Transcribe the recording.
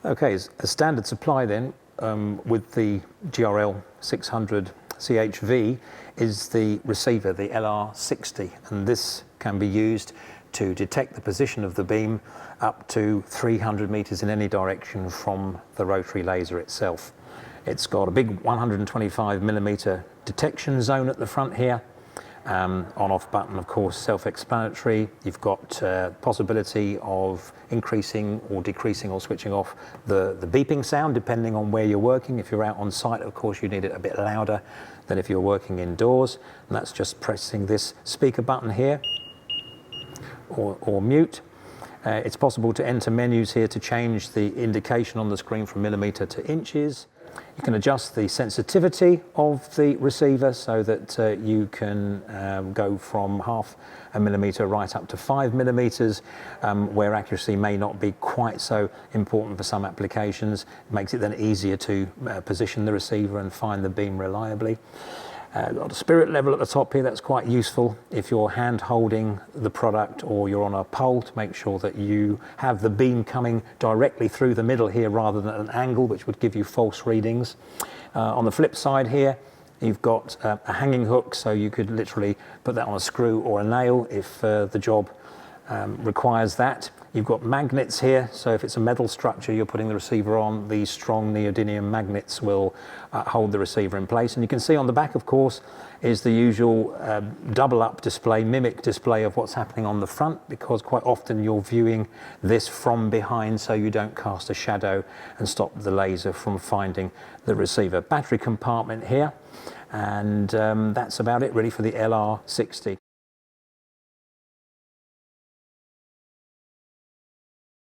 Okay, as a standard supply then, with the GRL 600 CHV is the receiver, the LR60, and this can be used to detect the position of the beam up to 300 meters in any direction from the rotary laser itself. It's got a big 125 millimeter detection zone at the front here. On-off button, of course, self-explanatory. You've got possibility of increasing or decreasing or switching off the beeping sound depending on where you're working. If you're out on site, of course, you need it a bit louder than if you're working indoors. And that's just pressing this speaker button here or mute. It's possible to enter menus here to change the indication on the screen from millimeter to inches. You can adjust the sensitivity of the receiver so that you can go from 0.5 millimeter right up to 5 millimeters, where accuracy may not be quite so important for some applications. It makes it then easier to position the receiver and find the beam reliably. Got a spirit level at the top here, that's quite useful if you're hand holding the product or you're on a pole, to make sure that you have the beam coming directly through the middle here rather than at an angle, which would give you false readings. On the flip side here, you've got a hanging hook, so you could literally put that on a screw or a nail if the job requires that. You've got magnets here, so if it's a metal structure you're putting the receiver on, these strong neodymium magnets will hold the receiver in place. And you can see on the back, of course, is the usual double up display, mimic display of what's happening on the front, because quite often you're viewing this from behind so you don't cast a shadow and stop the laser from finding the receiver. Battery compartment here, and that's about it really for the LR60.